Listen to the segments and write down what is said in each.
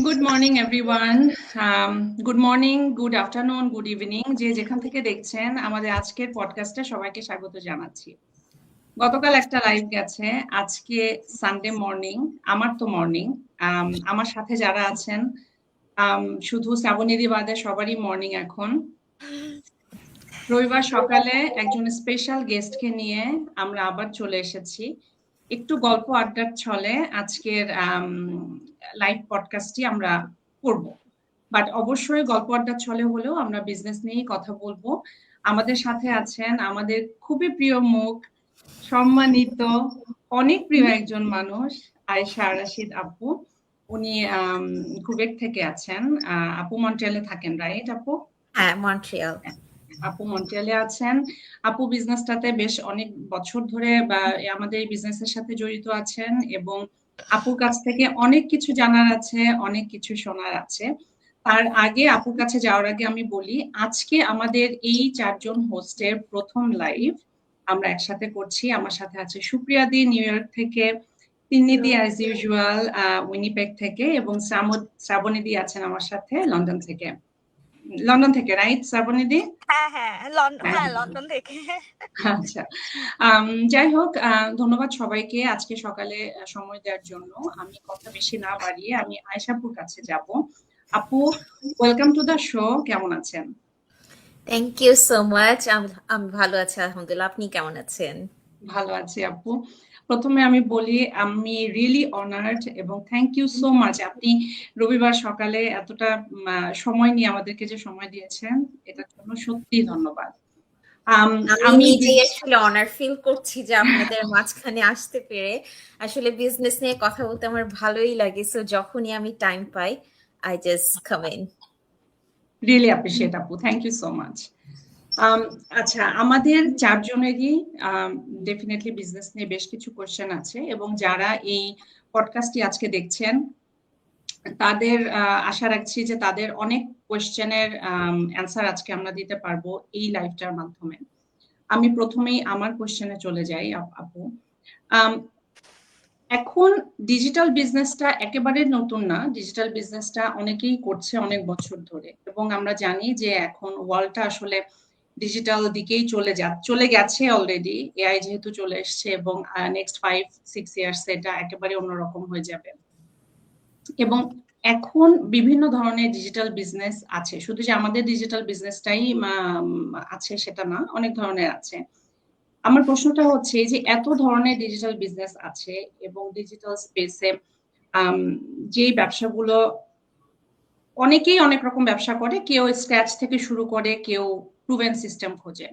Good morning, everyone. Good morning, good afternoon, good evening. যে যেখান থেকে দেখছেন আমাদের আজকের পডকাস্টে সবাইকে স্বাগত জানাচ্ছি। গতকাল একটা লাইভ গেছে, আজকে সানডে মর্নিং, আমার তো মর্নিং। আমার সাথে যারা আছেন শুধু শ্রাবণীদি বাদে সবারই মর্নিং এখন। রবিবার সকালে একজন স্পেশাল গেস্টকে নিয়ে আমরা আবার চলে এসেছি। একটু গল্প আড্ডার ছলে আজকের লাইভ পডকাস্টটি আমরা করব, বাট অবশ্যই গল্প আড্ডার ছলে হলেও আমরা বিজনেস নিয়েই কথা বলবো। আমাদের সাথে আছেন আমাদের খুবই প্রিয় মুখ, সম্মানিত, অনেক প্রিয় একজন মানুষ, আয়েশা রাশিদ আপু। উনি কুয়েত থেকে আছেন। আপু মন্ট্রিয়ালে থাকেন, রাইট আপু? হ্যাঁ, মন্ট্রিয়াল। আপু মন্ট্রিয়ালে আছেন। আপু বিজনেসটাতে বেশ অনেক বছর ধরে বা আমাদের এই বিজনেসের সাথে জড়িত আছেন এবং আপুর কাছ থেকে অনেক কিছু জানার আছে, অনেক কিছু শোনার আছে। তার আগে আপুর কাছে যাওয়ার আগে আমি বলি, আজকে আমাদের এই 4 জন হোস্টের প্রথম লাইভ আমরা একসাথে করছি। আমার সাথে আছে সুপ্রিয়া দি নিউ ইয়র্ক থেকে, তিন্নিদি অ্যাজ ইউজুয়াল উইনিপেগ থেকে এবং শ্রাবণীদি আছেন আমার সাথে লন্ডন থেকে। লন্ডন থেকে, রাইট শ্রাবণীদি? হ্যাঁ, লন্ডন থেকে। আচ্ছা, যাই হোক, ধন্যবাদ সবাইকে আজকে সকালে সময় দেওয়ার জন্য। আমি কথা বেশি না বাড়িয়ে আমি আয়েশা আপুর কাছে যাব। আপু, ওয়েলকাম টু দ্য শো। কেমন আছেন? Thank you so much. আমি ভালো আছি আলহামদুলিল্লাহ। আপনি কেমন আছেন? ভালো আছি আপু। প্রথমে আমি বলি আমি রিয়েলি অনার্ড এবং থ্যাংক ইউ সো মাচ। আপনি রবিবার সকালে এতটা সময় নিয়ে আমাদেরকে যে সময় দিয়েছেন, এটার জন্য সত্যিই ধন্যবাদ। আমি নিজেই আসলে অনার ফিল করছি যে আপনাদের মাঝখানে আসতে পেরে। আসলে বিজনেস নিয়ে কথা বলতে আমার ভালোই লাগে, সো যখনই আমি টাইম পাই I just come in. Really appreciate আপু, থ্যাংক ইউ সো মাচ। আচ্ছা, আমাদের 4 জনেরই ডেফিনেটলি বিজনেস নিয়ে বেশ কিছু কোশ্চেন আছে এবং যারা এই পডকাস্টটি আজকে দেখছেন তাদের আশা রাখছি যে তাদের অনেক কোশ্চেনের অ্যান্সার আজকে আমরা দিতে পারবো এই লাইভটার মাধ্যমে। আমি প্রথমেই আমার কোশ্চেনে চলে যাই আপু। এখন ডিজিটাল বিজনেসটা একেবারে নতুন না, ডিজিটাল বিজনেসটা অনেকেই করছে অনেক বছর ধরে এবং আমরা জানি যে এখন ওয়ার্ল্ডটা আসলে ডিজিটাল দিকেই চলে গেছে অলরেডি। এআই যেহেতু চলে এসছে এবং নেক্সট 5-6 ইয়ার্স এটা একেবারে অন্যরকম হয়ে যাবে এবং এখন বিভিন্ন ধরনের ডিজিটাল বিজনেস আছে। শুধু যে আমাদের ডিজিটাল বিজনেসটাই আছে সেটা না, অনেক ধরনের আছে। আমার প্রশ্নটা হচ্ছে যে এত ধরনের ডিজিটাল বিজনেস আছে এবং ডিজিটাল স্পেসে যেই ব্যবসাগুলো অনেকেই অনেক রকম ব্যবসা করে, কেউ স্ক্র্যাচ থেকে শুরু করে, কেউ প্রুভেন সিস্টেম খোঁজে।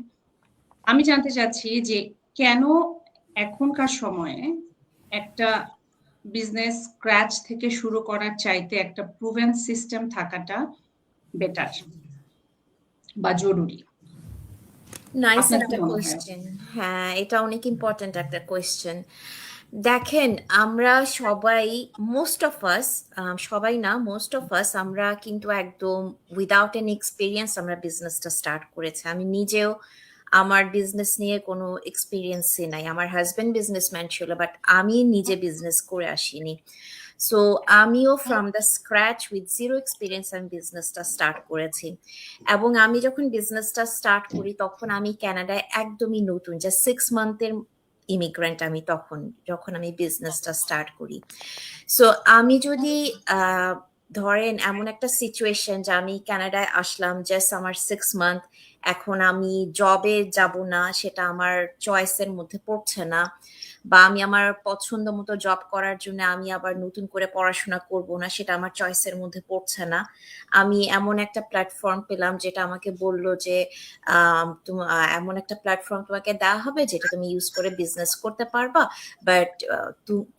আমি জানতে চাচ্ছি যে কেন এখনকার সময়ে একটা বিজনেস স্ক্র্যাচ থেকে শুরু করার চাইতে একটা প্রুভেন সিস্টেম থাকাটা বেটার বা জরুরি? নাইস একটা কোয়েশ্চেন। হ্যাঁ, এটা অনেক ইম্পর্ট্যান্ট একটা কোয়েশ্চেন। দেখেন, আমরা সবাই, মোস্ট অফ আস, সবাই না, মোস্ট অফ আস আমরা কিন্তু একদম উইদাউট এন এক্সপিরিয়েন্স আমরা বিজনেসটা স্টার্ট করেছি। আমি নিজেও আমার বিজনেস নিয়ে কোনো এক্সপিরিয়েন্সই নাই। আমার হাজবেন্ড বিজনেসম্যান ছিল, বাট আমি নিজে বিজনেস করে আসিনি। সো আমিও from the scratch with zero experience আমি বিজনেসটা স্টার্ট করেছি। এবং আমি যখন বিজনেসটা স্টার্ট করি তখন আমি কানাডায় একদমই নতুন, যে 6 মান্থের ইমিগ্রেন্ট আমি তখন, যখন আমি বিজনেসটা স্টার্ট করি। সো আমি যদি ধরেন এমন একটা সিচুয়েশন যে আমি কানাডায় আসলাম, জাস্ট আমার 6 মান্থ, এখন আমি জবে যাব না, সেটা আমার চয়েসের মধ্যে পড়ছে না, বা আমি আমার পছন্দ মতো জব করার জন্য আমি আবার নতুন করে পড়াশোনা করব না, সেটা আমার চয়েসের মধ্যে পড়ছে না। আমি এমন একটা প্ল্যাটফর্ম পেলাম যেটা আমাকে বলল যে এমন একটা প্ল্যাটফর্ম তোমাকে দেওয়া হবে যেটা তুমি ইউজ করে বিজনেস করতে পারবা, বাট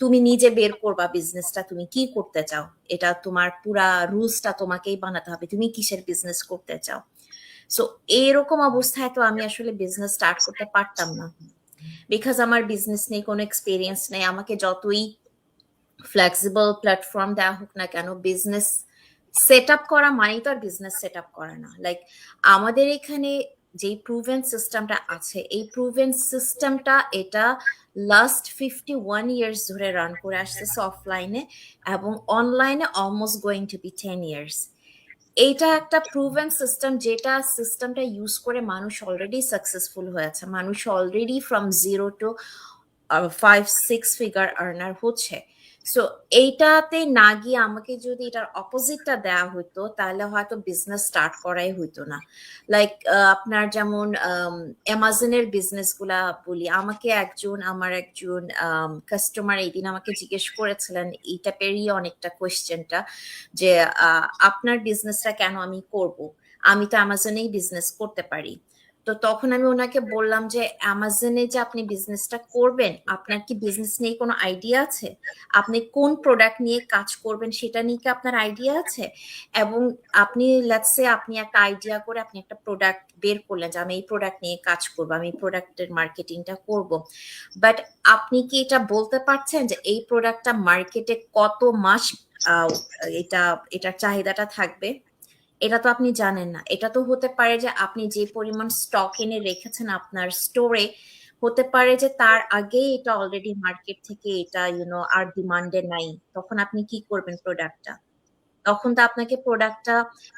তুমি নিজে বের করবা বিজনেসটা তুমি কি করতে চাও, এটা তোমার পুরা রুলসটা তোমাকেই বানাতে হবে, তুমি কিসের বিজনেস করতে চাও। সো এরকম অবস্থায় তো আমি আসলে বিজনেস স্টার্ট করতে পারতাম না, বিকজ আমার বিজনেস নেই, কোনো এক্সপিরিয়েন্স নেই। আমাকে যতই ফ্লেক্সিবল প্ল্যাটফর্ম দেওয়া হোক না কেন, বিজনেস সেট আপ করা মানেই তো আর বিজনেস সেট আপ করা না। লাইক আমাদের এখানে যে প্রুভেন সিস্টেমটা আছে, এই প্রুভেন সিস্টেমটা এটা লাস্ট 51 ইয়ার্স ধরে রান করে আসতেছে অফলাইনে, এবং অনলাইনে almost going to be 10 years. এইটা একটা প্রুভেন সিস্টেম, যেটা সিস্টেমটা ইউজ করে মানুষ অলরেডি সাকসেসফুল হয়েছে, মানুষ already from 0 to 5-6 figure earner হচ্ছে। সো এইটাতে না গিয়ে আমাকে যদি এটার অপোজিটটা দেওয়া হতো, তাহলে হয়তো বিজনেস স্টার্ট করাই হতো না। লাইক আপনার যেমন অ্যামাজনের বিজনেস গুলা বলি, আমার একজন কাস্টমার এইদিন আমাকে জিজ্ঞেস করেছিলেন এই টাইপেরই অনেকটা কোয়েশ্চেনটা, যে আপনার বিজনেসটা কেন আমি করব, আমি তো অ্যামাজনেই বিজনেস করতে পারি। তো তখন আমি ওনাকে বললাম যে অ্যামাজনে যে আপনি বিজনেসটা করবেন, আপনার কি বিজনেস নিয়ে কোনো আইডিয়া আছে? আপনি কোন প্রোডাক্ট নিয়ে কাজ করবেন সেটা নিয়ে কি আপনার আইডিয়া আছে? এবং আপনি লেটস সে আপনি একটা আইডিয়া করে আপনি একটা প্রোডাক্ট বের করলেন যে আমি এই প্রোডাক্ট নিয়ে কাজ করব, আমি এই প্রোডাক্টের মার্কেটিংটা করব, বাট আপনি কি এটা বলতে পারছেন যে এই প্রোডাক্টটা মার্কেটে কত মাস আহ, এটার চাহিদাটা থাকবে? এটা তো আপনি জানেন না। এটা তো হতে পারে যে আপনি যে পরিমাণ স্টক এনে রেখেছেন আপনার স্টোরে, হতে পারে যে তার আগেই এটা অলরেডি মার্কেট থেকে এটা আর ডিমান্ডে নাই। তখন আপনি কি করবেন প্রোডাক্টটা? তখন তো আপনাকে প্রোডাক্টটা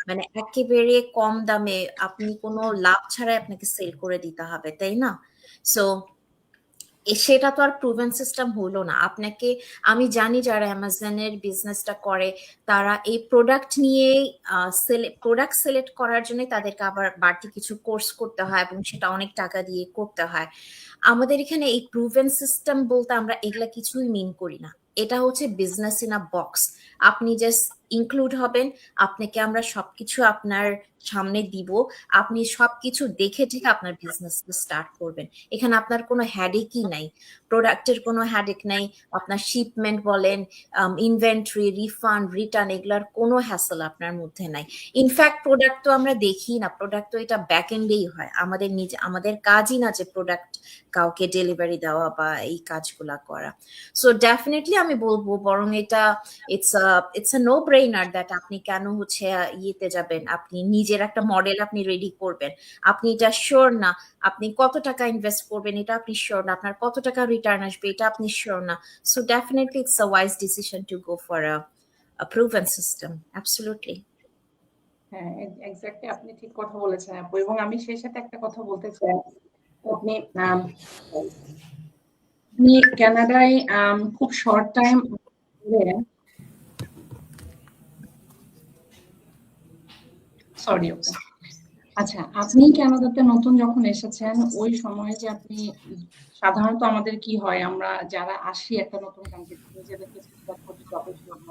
মানে একেবারে কম দামে আপনি কোনো লাভ ছাড়াই আপনাকে সেল করে দিতে হবে, তাই না? সো সেটা তো আর প্রুভেন সিস্টেম হলো না আপনাকে। আমি জানি যারা অ্যামাজনের বিজনেসটা করে, তারা এই প্রোডাক্ট নিয়ে প্রোডাক্ট সিলেক্ট করার জন্য তাদেরকে আবার বাড়তি কিছু কোর্স করতে হয়, এবং সেটা অনেক টাকা দিয়ে করতে হয়। আমাদের এখানে এই প্রুভেন সিস্টেম বলতে আমরা এগুলা কিছুই মিন করি না। এটা হচ্ছে বিজনেস ইন আ বক্স। আপনি জাস্ট ইনক্লুড হবেন, আপনাকে আমরা সবকিছু আপনার সামনে দিব, আপনি সবকিছু দেখে দেখে আপনার বিজনেস স্টার্ট করবেন। এখানে আপনার কোনো হ্যাডেকই নাই, প্রোডাক্টের কোনো হ্যাডেক নাই, আপনার শিপমেন্ট বলেন, ইনভেন্টরি, রিফান্ড, রিটার্ন, এগুলার কোনো হ্যাসেল আপনার মধ্যে নাই। ইনফ্যাক্ট প্রোডাক্ট তো আমরা দেখি না, প্রোডাক্ট তো এটা ব্যাক এন্ডেই হয়, আমাদের কাজই না যে প্রোডাক্ট কাউকে ডেলিভারি দেওয়া বা এই কাজগুলা করা। সো ডেফিনেটলি আমি বলবো বরং এটা it's a no brainer that আপনি কেন হচ্ছে ইয়েতে যাবেন, আপনি নিজের একটা মডেল আপনি রেডি করবেন। আপনি এটা শিওর না আপনি কত টাকা ইনভেস্ট করবেন, এটা আপনি শিওর না আপনার কত টাকা রিটার্ন আসবে, এটা আপনি শিওর না। So definitely it's a wise decision to go for a proven system. Absolutely. হ্যাঁ, এক্স্যাক্টলি আপনি ঠিক কথা বলেছেন আপু। এবং আমি সেই সাথে একটা কথা বলতে চাই, আপনি আপনি কানাডায় খুব শর্ট টাইম সরি আচ্ছা, আপনি কানাডাতে নতুন যখন এসেছেন ওই সময়ে যে আপনি সাধারণত আমাদের কি হয়, আমরা যারা আসি একটা নতুন কান্ট্রিতে নিজেদেরকে প্রিপেয়ার করি জবের জন্য,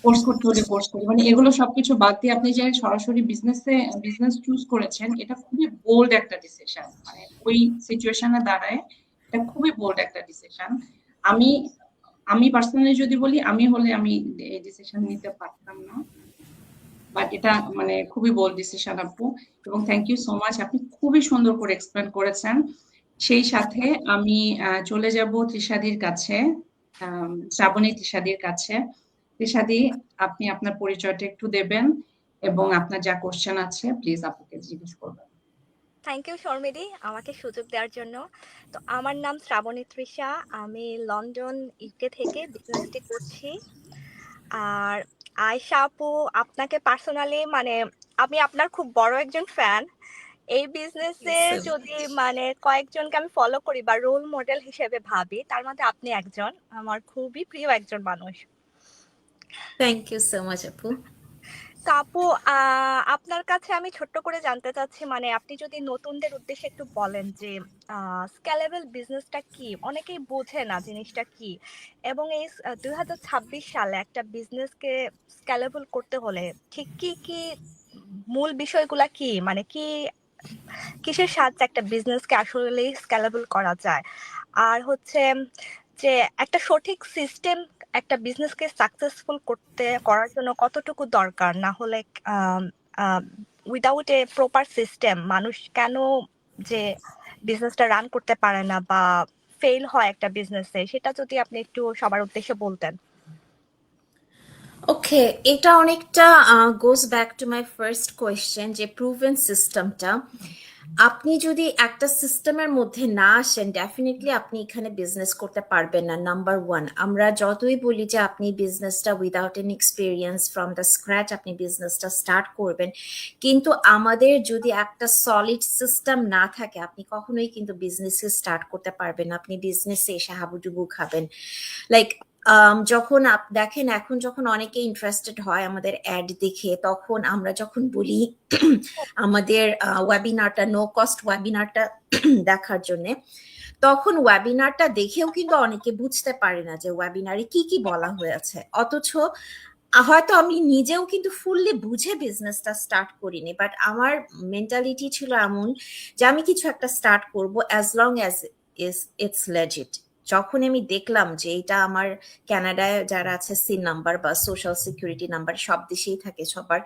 কোর্স করতে হলে কোর্স করি, মানে এগুলো সবকিছু বাদ দিয়ে আপনি যে সরাসরি বিজনেস চুজ করেছেন, এটা খুবই বোল্ড একটা ডিসিশন। মানে ওই সিচুয়েশনে দাঁড়ায় এটা খুবই বোল্ড একটা ডিসিশন। আমি আমি পার্সোনালি যদি বলি, আমি এই ডিসিশন নিতে পারতাম না, বাট এটা মানে খুবই বোল্ড ডিসিশন আপু। এবং থ্যাংক ইউ সো মাচ, আপনি খুবই সুন্দর করে এক্সপ্লেন করেছেন। সেই সাথে আমি চলে যাব তৃষাদির কাছে, শ্রাবণী তৃষাদির কাছে। তৃষাদি, আপনি আপনার পরিচয়টা একটু দেবেন এবং আপনার যা কোশ্চেন আছে প্লিজ আপুকে জিজ্ঞেস করবেন। থ্যাংক ইউ শর্মিদি আমাকে সুযোগ দেওয়ার জন্য। তো আমার নাম শ্রাবণী তৃষা, আমি লন্ডন ইউকে থেকে বিজনেসটি করছি। আর আয়শা আপু, আপনাকে পার্সোনালি মানে আমি আপনার খুব বড় একজন ফ্যান। এই বিজনেসে যদি মানে কয়েকজনকে আমি ফলো করি বা রোল মডেল হিসেবে ভাবি, তার মধ্যে আপনি একজন, আমার খুবই প্রিয় একজন মানুষ। থ্যাংক ইউ সো মাচ আপু। তো আপু, আপনার কাছে আমি ছোট্ট করে জানতে চাচ্ছি, মানে আপনি যদি নতুনদের উদ্দেশ্যে একটু বলেন যে স্কেলেবল বিজনেসটা কি, অনেকেই বোঝে না জিনিসটা কি, এবং এই 2026 সালে একটা বিজনেসকে স্কেলেবল করতে হলে ঠিক কি কি মূল বিষয়গুলা কি, মানে কি কিসের সাহায্যে একটা বিজনেসকে আসলে স্কেলেবল করা যায়, আর হচ্ছে যে একটা সঠিক সিস্টেম একটা বিজনেসকে সাকসেসফুল করার জন্য কতটুকু দরকার, না হলে উইদাউট এ প্রপার সিস্টেম মানুষ কেন যে বিজনেসটা রান করতে পারে না বা ফেল হয় একটা বিজনেসে, সেটা যদি আপনি একটু সবার উদ্দেশ্যে বলতেন। ওকে, এটা অনেকটা goes back to my first question, যে প্রুভেন সিস্টেমটা আপনি যদি একটা সিস্টেমের মধ্যে না আসেন ডেফিনেটলি আপনি এখানে বিজনেস করতে পারবেন না। নাম্বার ওয়ান, আমরা যতই বলি যে আপনি বিজনেসটা without N experience from the scratch আপনি বিজনেসটা স্টার্ট করবেন, কিন্তু আমাদের যদি একটা সলিড সিস্টেম না থাকে আপনি কখনোই কিন্তু বিজনেস স্টার্ট করতে পারবেন না। আপনি বিজনেসে এসে হাবুডুবু খাবেন। লাইক যখন দেখেন এখন যখন অনেকে ইন্টারেস্টেড হয় আমাদের অ্যাড দেখে, তখন আমরা যখন বলি আমাদের ওয়েবিনারটা নো কস্ট ওয়েবিনারটা দেখার জন্য, তখন ওয়েবিনারটা দেখেও কিন্তু অনেকে বুঝতে পারে না যে ওয়েবিনারে কি কি বলা হয়েছে। অথচ হয়তো আমি নিজেও কিন্তু ফুললি বুঝে বিজনেসটা স্টার্ট করিনি, বাট আমার মেন্টালিটি ছিল এমন যে আমি কিছু একটা স্টার্ট করব as long as it's legit. যখন আমি দেখলাম যে এটা আমার কানাডায় যারা আছে সিন নাম্বার বা সোশ্যাল সিকিউরিটি নাম্বার সব দেশেই থাকে সবার,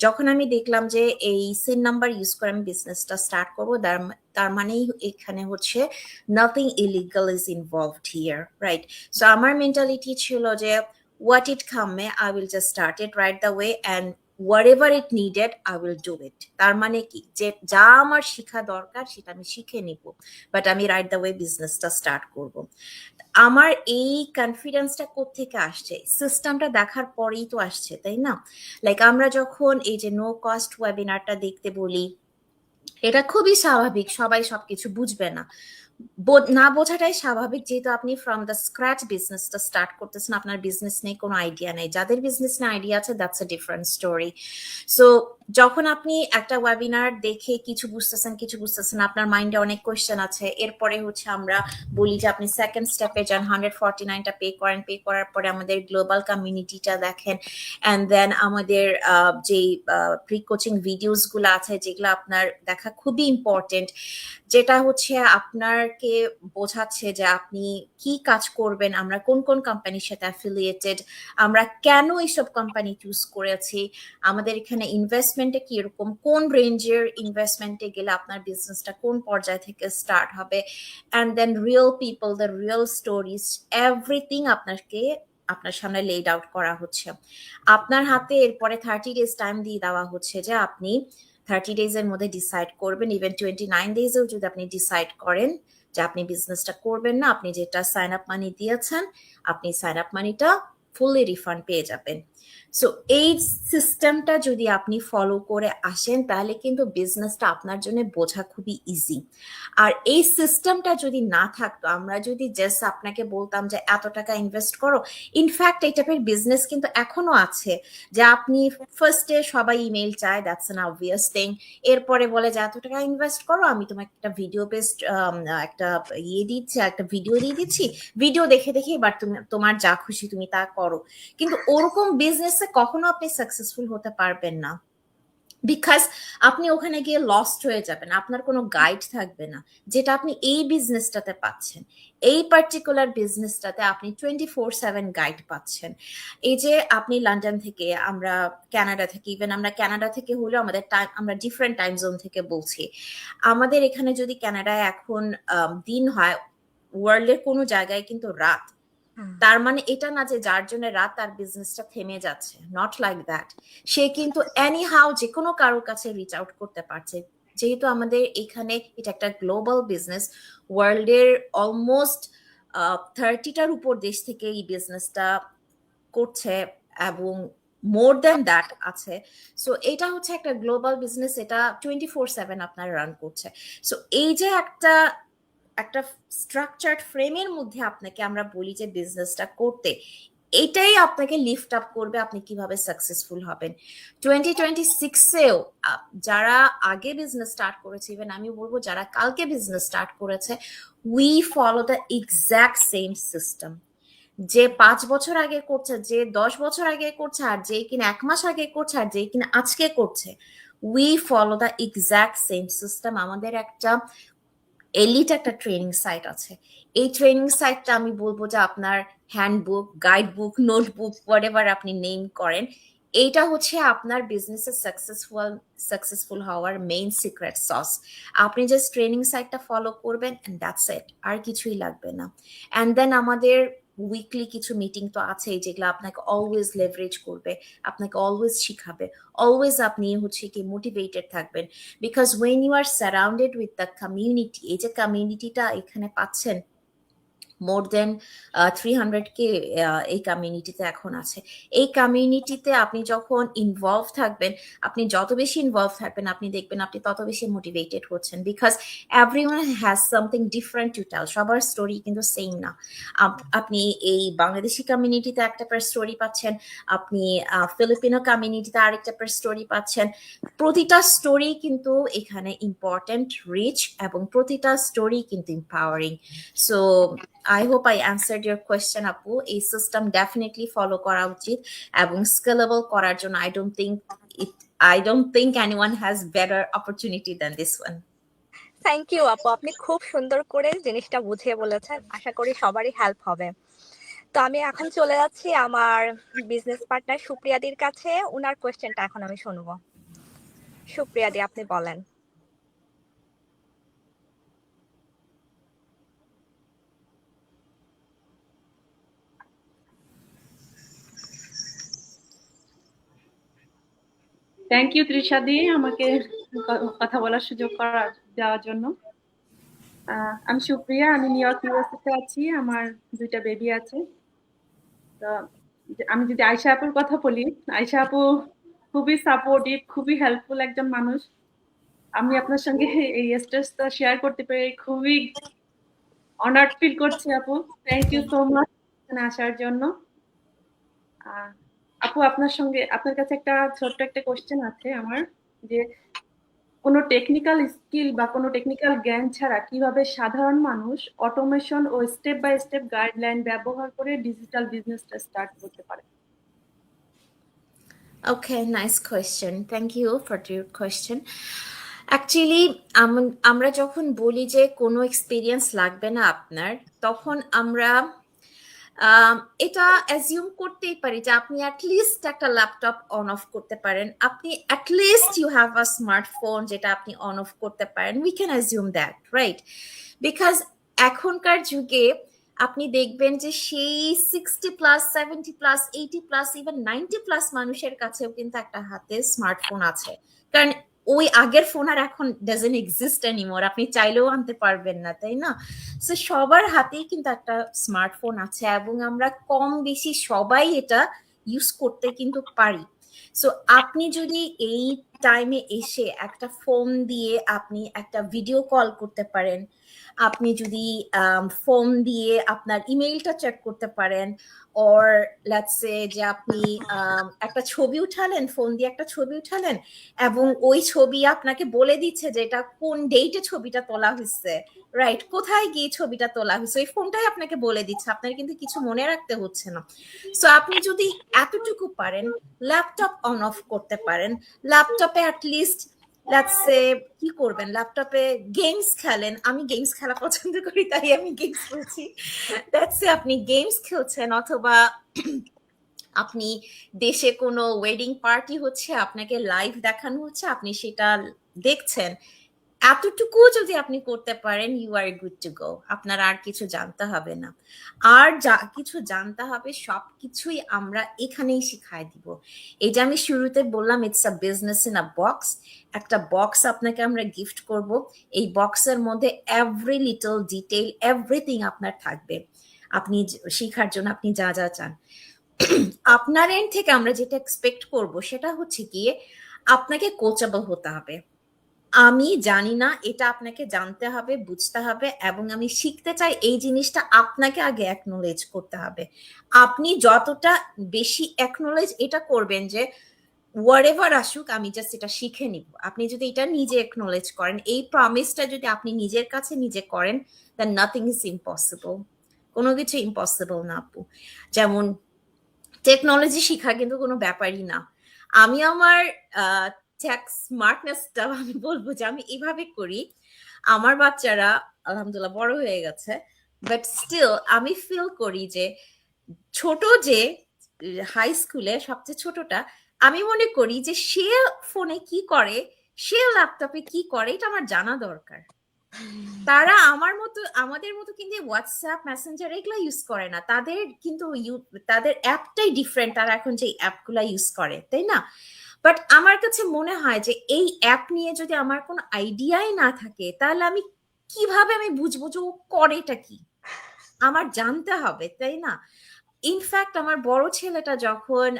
যখন আমি দেখলাম যে এই সিন নাম্বার ইউজ করে আমি বিজনেসটা স্টার্ট করবো, তার মানেই এখানে হচ্ছে nothing illegal is involved here, right? So আমার মেন্টালিটি ছিল যে what it come may, I will just start it right the way and whatever it needed I will do it. তার মানে কি যে যা আমার শেখা দরকার সেটা আমি শিখে নিব, বাট আমি রাইট দ্য ওয়ে বিজনেসটা স্টার্ট করব। আমার এই কনফিডেন্সটা কোত্থেকে আসছে? সিস্টেমটা দেখার পরেই তো আসছে, তাই না? লাইক আমরা যখন এই যে নো কস্ট ওয়েবিনারটা দেখতে বলি, এটা খুবই স্বাভাবিক, সবাই সবকিছু বুঝবে না, না বোঝাটাই স্বাভাবিক, যেহেতু আপনি ফ্রম দ্য স্ক্র্যাচ বিজনেসটা স্টার্ট করতেছেন, আপনার বিজনেস নেই, কোনো আইডিয়া নেই। যাদের বিজনেস নিয়ে আইডিয়া আছে that's a different story. So যখন আপনি একটা ওয়েবিনার দেখে কিছু বুঝতেছেন, আপনার মাইন্ডে অনেক কোয়েশ্চেন আছে, এরপরে হচ্ছে আমরা বলি যে আপনি সেকেন্ড স্টেপে যান, 149টা পে করেন, পে করার পরে আমাদের গ্লোবাল কমিউনিটিটা দেখেন, অ্যান্ড দেন আমাদের যেই প্রি কোচিং ভিডিওস গুলো আছে যেগুলো আপনার দেখা খুবই ইম্পর্টেন্ট, যেটা হচ্ছে আপনাকে বোঝাচ্ছে যে আপনি কি কাজ করবেন, আমরা কোন কোন কোম্পানির সাথে অ্যাফিলিয়েটেড, আমরা কেন এইসব কোম্পানি চুজ করেছি, আমাদের এখানে ইনভেস্টমেন্টে কি এরকম, কোন রেঞ্জের ইনভেস্টমেন্টে গেলে আপনার বিজনেসটা কোন পর্যায় থেকে স্টার্ট হবে, and then real people, the real stories, everything আপনার সামনে লেড আউট করা হচ্ছে। আপনার হাতে এরপরে 30 ডেজ টাইম দিয়ে দেওয়া হচ্ছে যে আপনি 30 ডেজ এর মধ্যে ডিসাইড করবেন, ইভেন 29 ডেজেও যদি আপনি ডিসাইড করেন যে আপনি বিজনেসটা করবেন না, আপনি যেটা সাইন আপ মানি দিয়েছেন আপনি সাইন আপ মানিটা ফুললি রিফান্ড পেয়ে যাবেন। সো এই সিস্টেমটা যদি আপনি ফলো করে আসেন তাহলে কিন্তু বিজনেসটা আপনার জন্য বোঝা খুবই ইজি। আর এই সিস্টেমটা যদি না থাকতো, আমরা যদি জাস্ট আপনাকে বলতাম যে এত টাকা ইনভেস্ট করো, ইনফ্যাক্ট এই টাইপের বিজনেস কিন্তু এখনো আছে যে আপনি ফার্স্টে সবাই ইমেল চায়, দ্যাটস অ্যান অবভিয়াস থিং, এরপরে বলে যে এত টাকা ইনভেস্ট করো, আমি তোমাকে একটা ভিডিও বেসড একটা দিচ্ছি, একটা ভিডিও দিয়ে দিচ্ছি, ভিডিও দেখে দেখে এবার তুমি তোমার যা খুশি তুমি তা করো। কিন্তু ওরকম বিজনেসে কখনো আপনি সাকসেসফুল হতে পারবেন না, বিকজ আপনি ওখানে গিয়ে লস্ট হয়ে যাবেন, আপনার কোনো গাইড থাকবে না, যেটা আপনি এই বিজনেসটাতে পাচ্ছেন। এই পার্টিকুলার বিজনেসটাতে আপনি 24/7 গাইড পাচ্ছেন। এই যে আপনি লন্ডন থেকে, আমরা কানাডা থেকে, ইভেন আমরা কানাডা থেকে হলেও আমাদের টাইম, আমরা ডিফারেন্ট টাইম জোন থেকে বলছি, আমাদের এখানে যদি কানাডায় এখন দিন হয়, ওয়ার্ল্ডের কোনো জায়গায় কিন্তু রাত। তার মানে এটা না যে যার জন্য রাত তার বিজনেসটা থেমে যাচ্ছে, নট লাইক দ্যাট। সে কিন্তু এনি হাউ যে কোনো কারোর কাছে রিচ আউট করতে পারছে, যেহেতু আমাদের এখানে এটা একটা গ্লোবাল বিজনেস, ওয়ার্ল্ডের অলমোস্ট 30টার উপর দেশ থেকে এই বিজনেসটা করছে এবং মোর দ্যান দ্যাট আছে। সো এটা হচ্ছে একটা গ্লোবাল বিজনেস, এটা 24/7 আপনার রান করছে। সো এই যে একটা স্ট্রাকচার্ড ফ্রেমের মধ্যে আপনাকে আমরা বলি যে বিজনেসটা করতে, এটাই আপনাকে লিফট আপ করবে আপনি কিভাবে সাকসেসফুল হবেন। 2026-এও যারা আগে বিজনেস স্টার্ট করেছে, ইভেন আমি বলবো যারা কালকে বিজনেস স্টার্ট করেছে, we follow the exact same system. যে 5 বছর আগে করছে, যে 10 বছর আগে করছে, আর যে কিনা 1 মাস আগে করছে, আর যে কিনা আজকে করছে, we follow the exact same system. আমাদের একটা এলিট একটা ট্রেনিং সাইট আছে, এই ট্রেনিং সাইটটা আমি বলবো যে আপনার handbook, guide book, notebook, whatever আপনি নেম করেন, এইটা হচ্ছে আপনার বিজনেসের সাকসেসফুল হওয়ার মেইন সিক্রেট সস। আপনি জাস্ট ট্রেনিং সাইটটা ফলো করবেন এন্ড দ্যাটস ইট, আর কিছুই লাগবে না। এন্ড দেন আমাদের উইকলি কিছু মিটিং তো আছেই যেগুলো আপনাকে অলওয়েজ লেভারেজ করবে, আপনাকে অলওয়েজ শিখাবে, অলওয়েজ আপনি হচ্ছে কি মোটিভেটেড থাকবেন। Because when you are surrounded with the community, এই যে কমিউনিটিটা এখানে পাচ্ছেন, মোর দেন 300K এই কমিউনিটিতে এখন আছে। এই কমিউনিটিতে আপনি যখন ইনভলভ থাকবেন, আপনি যত বেশি ইনভলভ থাকবেন, আপনি দেখবেন আপনি তত বেশি মোটিভেটেড হচ্ছেন। Because everyone has something different to tell, সবার স্টোরি কিন্তু সেম না। আপনি এই বাংলাদেশি কমিউনিটিতে একটা পার স্টোরি পাচ্ছেন, আপনি ফিলিপিনো কমিউনিটিতে আরেকটা পার স্টোরি পাচ্ছেন। প্রতিটা স্টোরি কিন্তু এখানে ইম্পর্টেন্ট, রিচ, এবং প্রতিটা স্টোরি কিন্তু empowering. So I hope I answered your question, আপু। এই সিস্টেম ডেফিনেটলি ফলো করা উচিত এবং স্কেলেবল করার জন্য I don't think anyone has better opportunity than this one. Thank you আপু, আপনি খুব সুন্দর করে জিনিসটা বুঝিয়ে বলেছেন, আশা করি সবারই হেল্প হবে। তো আমি এখন চলে যাচ্ছি আমার বিজনেস পার্টনার সুপ্রিয়াদির কাছে, ওনার কোয়েশ্চেনটা এখন আমি শুনবো। সুপ্রিয়াদি, আপনি বলেন। থ্যাংক ইউ তৃষাদি আমাকে কথা বলার সুযোগ দেওয়ার জন্য। আমি সুপ্রিয়া, আমি নিউ ইয়র্ক ইউএসএতে আছি, আমার 2টা বেবি আছে। তো আমি যদি আয়শা আপুর কথা বলি, আয়শা আপু খুবই সাপোর্টিভ, খুবই হেল্পফুল একজন মানুষ। আমি আপনার সঙ্গে এই স্টেজটা শেয়ার করতে পেরে খুবই অনার্ড ফিল করছি আপু। থ্যাংক ইউ সো মাচ এখানে আসার জন্য। আপু আপনার কাছে ছোট্ট একটা কোশ্চেন আছে আমার, যে কোনো টেকনিক্যাল স্কিল বা কোনো টেকনিক্যাল জ্ঞান ছাড়া কিভাবে সাধারণ মানুষ অটোমেশন ও স্টেপ বাই স্টেপ গাইডলাইন ব্যবহার করে ডিজিটাল বিজনেসটা স্টার্ট করতে পারে? Okay, nice question. Thank you for your question. Actually, আমরা যখন বলি যে কোনো এক্সপিরিয়েন্স লাগবে না আপনার, তখন আমরা এটা অ্যাজিউম করতেই পারি যে আপনি অ্যাটলিস্ট একটা ল্যাপটপ অন অফ করতে পারেন, আপনি at least you have a smartphone যেটা আপনি অন অফ করতে পারেন। We can assume that, right? Because এখনকার যুগে আপনি দেখবেন যে সেই 60+, 70+, 80+, ইভেন 90+ মানুষের কাছেও কিন্তু একটা হাতে স্মার্টফোন আছে। কারণ ওই আগের ফোন আর এখন ডাজন্ট এক্সিস্ট এনিমোর, আপনি চাইলেও আনতে পারবেন না, তাই না? সো সবার হাতেই কিন্তু একটা স্মার্টফোন আছে এবং আমরা কম বেশি সবাই এটা ইউজ করতে কিন্তু পারি। সো আপনি যদি এই টাইমে এসে একটা ফোন দিয়ে আপনি একটা ভিডিও কল করতে পারেন, আপনি যদি ফোন দিয়ে আপনার ইমেইলটা চেক করতে পারেন, অর লেটস সে যে আপনি একটা ছবি উঠালেন, ফোন দিয়ে একটা ছবি উঠালেন এবং ওই ছবি আপনাকে বলে দিচ্ছে যে এটা কোন ডেটে ছবিটা তোলা হয়েছে, রাইট? কোথায় গিয়ে ছবিটা তোলা হয়েছে, ওই ফোনটাই আপনাকে বলে দিচ্ছে, আপনার কিন্তু কিছু মনে রাখতে হচ্ছে না। সো আপনি যদি এতটুকু পারেন, ল্যাপটপ অন অফ করতে পারেন, ল্যাপটপে অ্যাটলিস্ট লেটস সে কি করবেন, ল্যাপটপে গেমস খেলেন, আমি গেমস খেলা পছন্দ করি তাই আমি গেমস খেলছি, লেটস সে আপনি গেমস খেলছেন, অথবা আপনি দেশে কোনো ওয়েডিং পার্টি হচ্ছে, আপনাকে লাইভ দেখানো হচ্ছে, আপনি সেটা দেখছেন, এতটুকু যদি আপনি করতে পারেন, you are good to go. আপনার আর কিছু জানতে হবে না, আর যা কিছু জানতে হবে সবকিছুই আমরা এখানেই শিখাই দিব। এই যে আমি শুরুতে বললাম, it's a business in a box. একটা বক্স আপনাকে আমরা গিফট করব, এই বক্সের মধ্যে এভরি লিটল ডিটেইল এভরিথিং আপনার থাকবে, আপনি শেখার জন্য আপনি যা যা চান। আপনার এন্ড থেকে আমরা যেটা এক্সপেক্ট করব সেটা হচ্ছে গিয়ে আপনাকে কোচেবল হতে হবে। আমি জানি না, এটা আপনাকে জানতে হবে, বুঝতে হবে, এবং আমি শিখতে চাই, এই জিনিসটা আপনাকে আগে অ্যাকনোলেজ করতে হবে। আপনি যতটা বেশি অ্যাকনোলেজ এটা করবেন যে হোয়াটএভার আসুক আমি জাস্ট এটা শিখে নিব, আপনি যদি এটা নিজে অ্যাকনোলেজ করেন, এই প্রমিসটা যদি আপনি নিজের কাছে নিজে করেন, দেন নাথিং ইজ ইম্পসিবল। কোনো কিছু ইম্পসিবল না আপু। যেমন টেকনোলজি শেখা কিন্তু কোনো ব্যাপারই না। আমি আমার টেক স্মার্টনেসটা আমি বলবো যে আমি এইভাবে করি, আমার বাচ্চারা আলহামদুলিল্লাহ বড় হয়ে গেছে, বাট স্টিল আমি ফিল করি যে ছোট যে হাই স্কুলে সবচেয়ে ছোটটা, আমি মনে করি যে সে ফোনে কি করে, সে ল্যাপটপে কি করে, এটা আমার জানা দরকার, তারা আমাদের মতো কিন্তু হোয়াটসঅ্যাপ মেসেঞ্জার এগুলা ইউজ করে না, তাদের কিন্তু তাদের অ্যাপটাই ডিফারেন্ট, তারা এখন যে অ্যাপগুলা ইউজ করে, তাই না? বাট আমার কাছে মনে হয় যে এই অ্যাপ নিয়ে যদি আমার কোনো আইডিয়াই না থাকে, তাহলে কিভাবে আমি বুঝবো যে ও করেটা কি? আমার জানতে হবে, তাই না? ইনফ্যাক্ট আমার বড় ছেলেটা যখন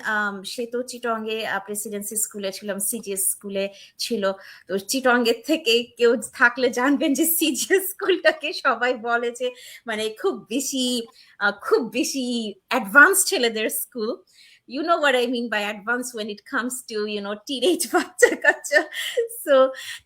সে তো চিটংয়ে প্রেসিডেন্সি স্কুলে ছিলাম, সিজিএস স্কুলে ছিল। তো চিটংয়ের থেকে কেউ থাকলে জানবেন যে সিজিএস স্কুলটাকে সবাই বলে যে মানে খুব বেশি অ্যাডভান্স ছেলেদের school. You know what I mean by advance when it comes to, teenage বাচ্চা কাচ্চা। সো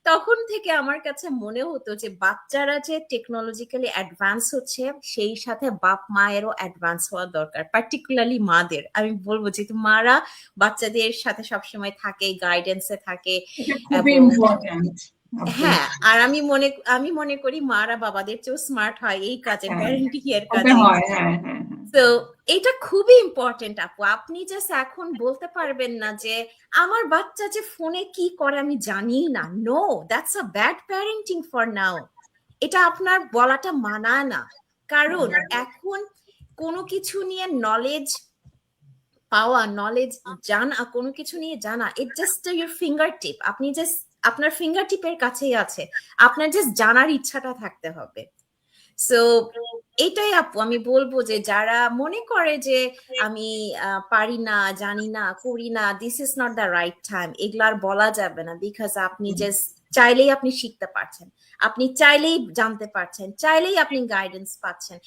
তখন থেকে আমার কাছে মনে হতো যে বাচ্চারা যে টেকনোলজিক্যালি অ্যাডভান্স হচ্ছে, সেই সাথে বাপ মায়েরও অ্যাডভান্স হওয়া দরকার, পার্টিকুলারলি মাদের। আমি বলবো যে মারা বাচ্চাদের সাথে সবসময় থাকে, গাইডেন্সে থাকে। এটা খুবই এবং ইম্পর্ট্যান্ট। হ্যাঁ, আর আমি মনে করি মারা বাবাদের চেয়েও স্মার্ট হয় এই কাজে, হ্যাঁ, প্যারেন্টিং এর হবে কাজে। হয়, হ্যাঁ, হ্যাঁ, হ্যাঁ। তো এটা খুবই ইম্পর্টেন্ট আপু। আপনি জাস্ট এখন বলতে পারবেন না যে আমার বাচ্চা যে ফোনে কি করে আমি জানি না। No, that's a bad parenting for now. এটা আপনার বলাটা মানায় না, কারণ এখন কোনো কিছু নিয়ে নলেজ পাওয়া, নলেজ জানা, কোনো কিছু নিয়ে জানা, ইট জাস্ট ইউর ফিঙ্গার টিপ। আপনি জাস্ট আপনার ফিঙ্গার টিপের কাছেই আছে, আপনার জাস্ট জানার ইচ্ছাটা থাকতে হবে। সো এটাই আপু আমি বলবো যে যারা মনে করে যে আমি পারি না, জানি না, করি না, this is not the right time, এগুলার বলা যাবে না। বিকজ আপনি জাস্ট চাইলেই আপনি শিখতে পারছেন, আপনি চাইলেই জানতে পারছেন, চাইলেই আপনি গাইডেন্স পাচ্ছেন।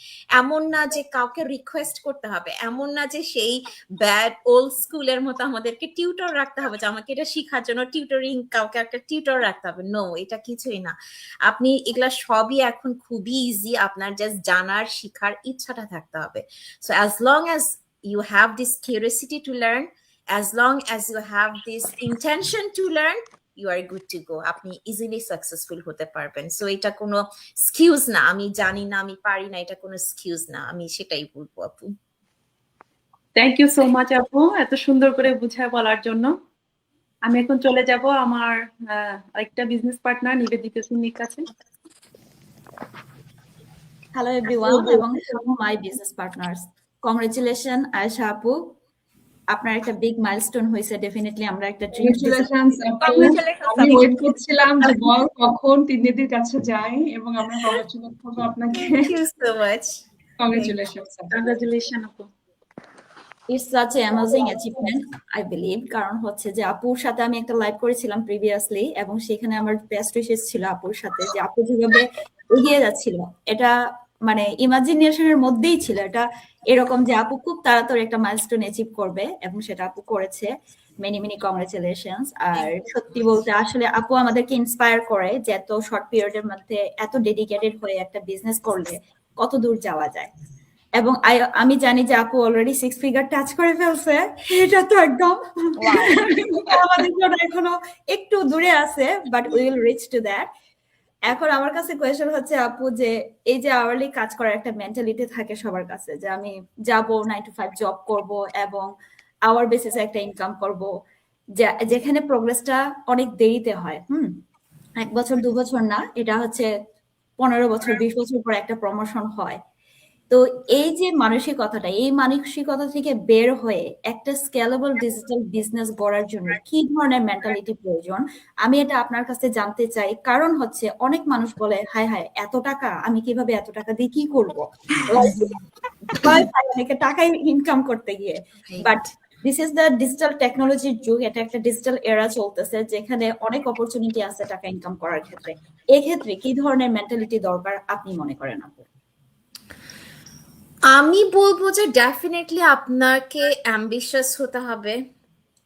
এমন না যে কাউকে রিকোয়েস্ট করতে হবে, এমন না যে সেই ব্যাড ওল্ড স্কুলের মতো আমাদেরকে টিউটর রাখতে হবে যে আমাকে এটা শেখার জন্য টিউটরিং, কাউকে একটা টিউটর রাখতে হবে। নো, এটা কিছুই না। আপনি এগুলা সবই এখন খুবই ইজি, আপনার জাস্ট জানার শিখার ইচ্ছাটা থাকতে হবে। So as long as you have this curiosity to learn, as long as you have this intention to learn, you are good to go. আপনি ইজিলি সাকসেসফুল হতে পারবেন। সো এটা কোনো এক্সকিউজ না, আমি জানি না, আমি পারি না, এটা কোনো এক্সকিউজ না। আমি সেটাই বলবো আপু। থ্যাংক ইউ সো মাচ আপু, এত সুন্দর করে বুঝায় বলার জন্য। আমি এখন চলে যাব আমার আরেকটা বিজনেস পার্টনার নিবেদিতা সিংহের কাছে। Hello everyone এবং my business partners. Congratulations Ayesha আপু, আপনার একটা বিগ মাইলস্টোন হয়েছে। ডেফিনেটলি আমরা একটা ড্রিম। কংগ্রেচুলেশনস আপু। Congratulations আমি আপু। ওয়েট করছিলাম যে বল কখন তিন্নিদির কাছে যাই এবং আমরা কংগ্রেচুলেট করব আপনাকে। Thank you so much. Congratulations আপু। কংগ্রাচুলেশন আপু। It's such a amazing achievement I believe. কারণ হচ্ছে যে আপুর সাথে আমি একটা লাইভ করেছিলাম প্রিভিয়াসলি, এবং সেখানে আমার বেস্ট উইশেস ছিল আপুর সাথে, যে আপু যেভাবে এগিয়ে যাচ্ছিল এটা মানে ইমাজিনেশনের মধ্যেই ছিল। এটা এরকম যে আপু খুব তাড়াতাড়ি একটা মাইলস্টোন অ্যাচিভ করবে, এবং সেটা আপু করেছে। Many many congratulations. আর সত্যি বলতে আসলে আপু আমাদেরকে ইন্সপায়ার করে যে এত শর্ট পিরিয়ডের মধ্যে এত ডেডিকেটেড হয়ে একটা বিজনেস করলে কত দূর যাওয়া যায়। এবং আমি জানি যে আপু অলরেডি 6 ফিগার টাচ করে ফেলছে। এটা তো একদম আমাদের জন্য এখনো একটু দূরে আছে, but we will reach to that. এখন আমার কাছে কোয়েশ্চেন হচ্ছে আপু, যে এই যে আওয়ারলি কাজ করার একটা মেন্টালিটি থাকে সবার কাছে, যে আমি যাব 9 to 5 জব করব এবং আওয়ার বেসিসে একটা ইনকাম করব, যেখানে প্রোগ্রেসটা অনেক দেরিতে হয়। 1 বছর 2 বছর না, এটা হচ্ছে 15 বছর 20 বছর পর একটা প্রমোশন হয়। তো এই যে মানসিকতাটা, এই মানসিকতা থেকে বের হয়ে একটা স্কেলেবল ডিজিটাল বিজনেস গড়ার জন্য কি ধরনের মেন্টালিটি প্রয়োজন, আমি এটা আপনার কাছে জানতে চাই। কারণ হচ্ছে অনেক মানুষ বলে, হায় হায় এত টাকা, আমি কিভাবে এত টাকা দিয়ে কি করবো, অনেকে টাকাই ইনকাম করতে গিয়ে। But this is the digital টেকনোলজির যুগ, এটা একটা ডিজিটাল এরা চলতেছে, যেখানে অনেক অপরচুনিটি আছে টাকা ইনকাম করার ক্ষেত্রে। এক্ষেত্রে কি ধরনের মেন্টালিটি দরকার আপনি মনে করেন আপু? আমি বলবো যে ডেফিনেটলি আপনাকে অ্যাম্বিশাস হতে হবে।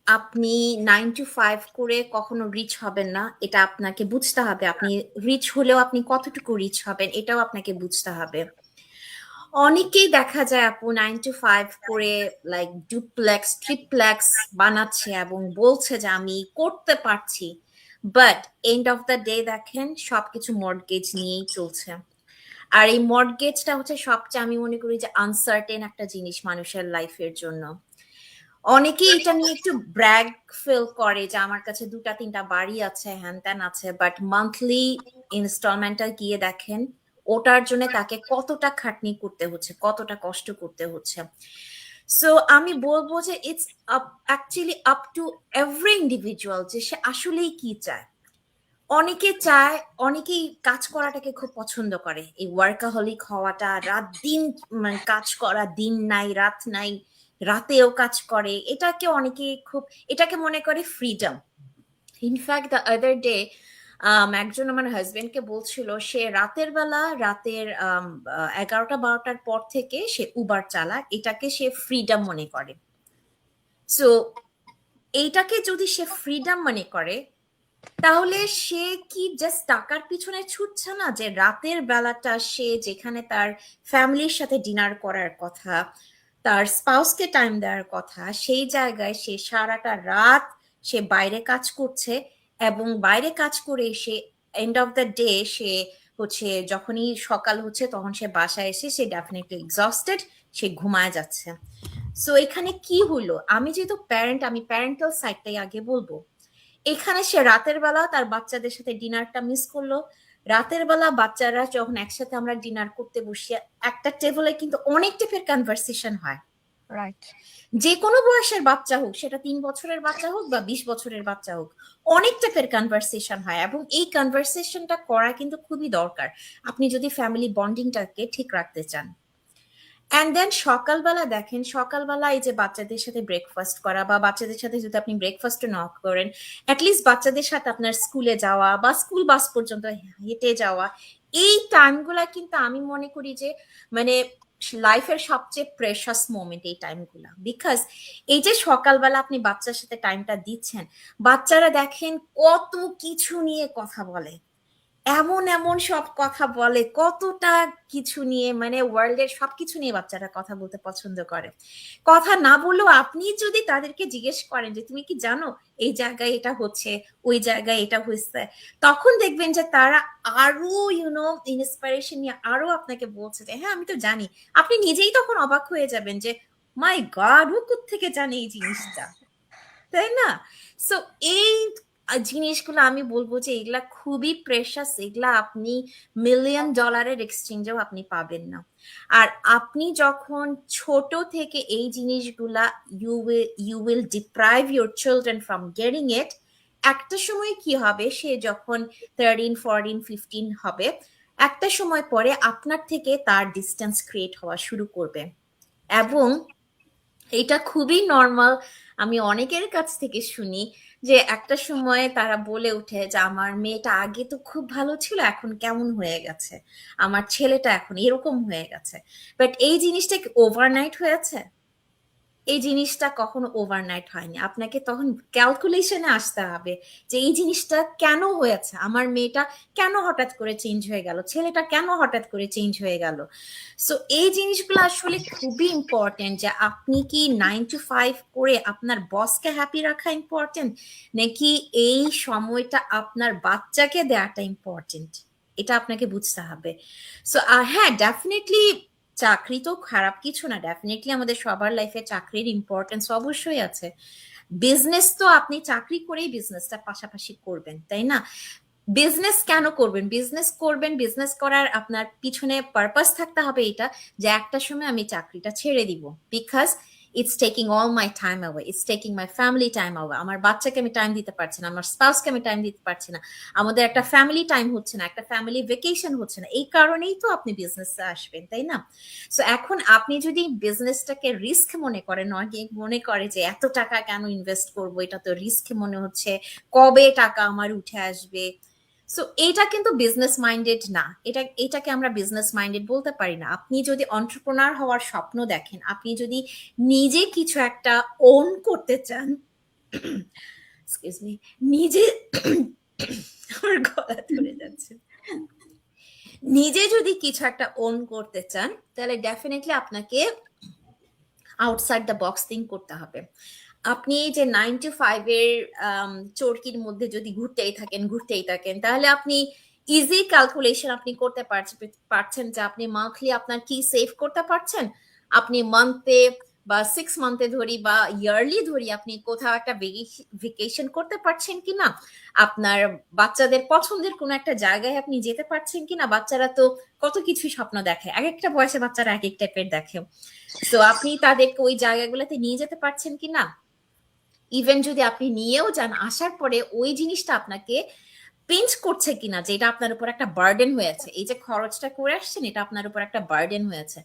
আপনি 9 to 5 করে কখনো রিচ হবেন না, এটা আপনাকে বুঝতে হবে। আপনি রিচ হলেও আপনি কতটুকু রিচ হবেন এটাও আপনাকে বুঝতে হবে। অনেকেই দেখা যায় আপু 9 to 5 করে লাইক ডুপ্লেক্স ট্রিপ্লেক্স বানাচ্ছে এবং বলছে যে আমি করতে পারছি, but end of the day দেখেন সবকিছু মর্টগেজ নিয়েই চলছে। আর এই মর্টগেজটা হচ্ছে সবচেয়ে আমি মনে করি যে আনসার্টেন একটা জিনিস মানুষের লাইফের জন্য। অনেকেই এটা নিয়ে একটু ব্র্যাগ ফিল করে যে আমার কাছে 2-3টা বাড়ি আছে, হ্যান ত্যান আছে, বাট মান্থলি ইনস্টলমেন্টটা গিয়ে দেখেন ওটার জন্য তাকে কতটা খাটনি করতে হচ্ছে, কতটা কষ্ট করতে হচ্ছে। সো আমি বলবো যে it's actually up to every individual যে সে আসলেই কি চায়। অনেকে চায়, অনেকেই কাজ করাটাকে খুব পছন্দ করে, এই ওয়ার্কাহলিক হওয়াটা, রাত দিন মানে কাজ করা, দিন নাই রাত নাই, রাতেও কাজ করে, এটাকে অনেকে খুব, এটাকে মনে করে freedom. In fact the other day একজন আমার হাজবেন্ডকে বলছিল সে রাতের বেলা, রাতের 11টা-12টার পর থেকে সে উবার চালায়, এটাকে সে ফ্রিডম মনে করে। সো এইটাকে যদি সে ফ্রিডম মনে করে তাহলে সে কি জাস্ট টাকার পিছনে ছুটছে না, যে রাতের বেলাটা সে যেখানে তার ফ্যামিলির সাথে ডিনার করার কথা, তার স্পাউসকে টাইম দেওয়ার কথা, সেই জায়গায় সে সারাটা রাত সে বাইরে কাজ করছে, এবং বাইরে কাজ করে সে এন্ড অফ দ্য ডে সে হচ্ছে যখনই সকাল হচ্ছে তখন সে বাসায় এসে সে ডেফিনেটলি এক্সস্টেড, সে ঘুমায় যাচ্ছে। সো এখানে কি হলো, আমি যেহেতু প্যারেন্ট, আমি প্যারেন্টাল সাইডটাই আগে বলবো। এখানে সে রাতের বেলা তার বাচ্চাদের সাথে ডিনারটা মিস করলো। রাতের বেলা বাচ্চারা যখন একসাথে আমরা ডিনার করতে বসি, একটা টেবিলে কিন্তু অনেক টাইপের কনভারসেশন হয়, রাইট। যে কোনো বয়সের বাচ্চা হোক, সেটা 3 বছরের বাচ্চা হোক বা 20 বছরের বাচ্চা হোক, অনেক টাইপের কনভারসেশন হয়, এবং এই কনভারসেশনটা করা কিন্তু খুবই দরকার আপনি যদি ফ্যামিলি বন্ডিংটাকে ঠিক রাখতে চান। অ্যান্ড দেন সকালবেলা দেখেন, সকালবেলা এই যে বাচ্চাদের সাথে ব্রেকফাস্ট করা, বা বাচ্চাদের সাথে যদি আপনি ব্রেকফাস্ট না করেন, অ্যাটলিস্ট বাচ্চাদের সাথে আপনার স্কুলে যাওয়া বা স্কুল বাস পর্যন্ত হেঁটে যাওয়া, এই টাইমগুলা কিন্তু আমি মনে করি যে মানে লাইফের সবচেয়ে প্রেশাস মোমেন্ট এই টাইমগুলা। বিকজ এই যে সকালবেলা আপনি বাচ্চার সাথে টাইমটা দিচ্ছেন, বাচ্চারা দেখেন কত কিছু নিয়ে কথা বলে, এমন এমন সব কথা বলে, কতটা কিছু নিয়ে, মানে ওয়ার্ল্ডের সবকিছু নিয়ে বাচ্চারা কথা বলতে পছন্দ করে। কথা না বললেও আপনি যদি তাদেরকে জিজ্ঞেস করেন যে তুমি কি জানো এই জায়গায় এটা হচ্ছে, ওই জায়গায় এটা হয়েছে, তখন দেখবেন যে তারা আরো ইন্সপিরেশন নিয়ে আরো আপনাকে বলছে যে হ্যাঁ আমি তো জানি। আপনি নিজেই তখন অবাক হয়ে যাবেন যে মাই গড, ও কোত্থেকে জানে এই জিনিসটা, তাই না? সো এই জিনিসগুলো আমি বলবো যে এগুলা খুবই প্রেশাস, এগুলা আপনি $1,000,000 এক্সচেঞ্জেও আপনি পাবেন না। আর আপনি যখন ছোট থেকে এই জিনিসগুলা you will deprive your children from getting it, একটা সময় কি হবে, সে যখন 13, 14, 15 হবে, একটা সময় পরে আপনার থেকে তার ডিস্টেন্স ক্রিয়েট হওয়া শুরু করবে। এবং এটা খুবই নর্মাল, আমি অনেকের কাছ থেকে শুনি যে একটা সময় তারা বলে ওঠে যে আমার মেয়েটা আগে তো খুব ভালো ছিল, এখন কেমন হয়ে গেছে, আমার ছেলেটা এখন এরকম হয়ে গেছে। বাট এই জিনিসটা কি ওভারনাইট হয়েছে? এই জিনিসটা কখনো ওভারনাইট হয়নি। আপনাকে তখন ক্যালকুলেশনে আসতে হবে যে এই জিনিসটা কেন হয়েছে, আমার মেয়েটা কেন হঠাৎ করে চেঞ্জ হয়ে গেল, ছেলেটা কেন হঠাৎ করে চেঞ্জ হয়ে গেল। সো এই জিনিসগুলো আসলে খুবই ইম্পর্টেন্ট, যে আপনি কি 9 to 5 করে আপনার বসকে হ্যাপি রাখা ইম্পর্টেন্ট, নাকি এই সময়টা আপনার বাচ্চাকে দেওয়াটা ইম্পর্টেন্ট, এটা আপনাকে বুঝতে হবে। সো হ্যাঁ, ডেফিনেটলি চাকরি তো খারাপ কিছু না, ডেফিনেটলি আমাদের সবার লাইফে চাকরির ইম্পর্টেন্স অবশ্যই আছে। বিজনেস তো আপনি চাকরি করেই বিজনেসটা পাশাপাশি করবেন, তাই না? বিজনেস কেন করবেন? বিজনেস করবেন, বিজনেস করার আপনার পিছনে পারপাস থাকতে হবে এটা, যে একটা সময় আমি চাকরিটা ছেড়ে দিব, because it's taking all my time away, it's taking my family time away, আমার বাচ্চাকে আমি টাইম দিতে পারছি না, আমার স্পাউসকে আমি টাইম দিতে পারছি না, আমাদের একটা ফ্যামিলি টাইম হচ্ছে না, একটা ফ্যামিলি ভেকেশন হচ্ছে না, এই কারণেই তো আপনি বিজনেসে আসবেন, তাই না? সো এখন আপনি যদি বিজনেসটাকে রিস্ক মনে করেন, অনেকে মনে করে যে এত টাকা কেন ইনভেস্ট করবো, এটা তো রিস্ক মনে হচ্ছে, কবে টাকা আমার উঠে আসবে। সো এটা কিন্তু বিজনেস মাইন্ডেড না, এটাকে আমরা বিজনেস মাইন্ডেড বলতে পারি না। আপনি যদি এন্টারপ্রেনার হওয়ার স্বপ্ন দেখেন, আপনি যদি নিজে কিছু একটা ওন করতে চান, এক্সকিউজ মি, নিজে আমার গলা ধরে যাচ্ছে, নিজে যদি কিছু একটা ওন করতে চান, তাহলে ডেফিনেটলি আপনাকে আউটসাইড দ্য বক্স থিঙ্ক করতে হবে। আপনি এই যে 9 to 5 এর চরকির মধ্যে যদি ঘুরতেই থাকেন, তাহলে আপনি ইজি ক্যালকুলেশন আপনি করতে পারছেন যে আপনি মান্থলি আপনার কি সেভ করতে পারছেন, আপনি মান্থে বা 6 মান্থে ধরি বা ইয়ারলি ধরি আপনি কোথাও একটা ভেকেশন করতে পারছেন কিনা, আপনার বাচ্চাদের পছন্দের কোনো একটা জায়গায় আপনি যেতে পারছেন কিনা। বাচ্চারা তো কত কিছু স্বপ্ন দেখে, এক একটা বয়সে বাচ্চারা এক এক টাইপের দেখে। তো আপনি তাদেরকে ওই জায়গাগুলোতে নিয়ে যেতে পারছেন কিনা। ইভেন যদি আপনি নিয়েও যান, আসার পরে ওই জিনিসটা আপনাকে পিঞ্চ করছে কিনা, যে এটা আপনার উপর একটা বার্ডেন হয়েছে, এই যে খরচটা করে আসছেন এটা আপনার উপর একটা বার্ডেন হয়েছে।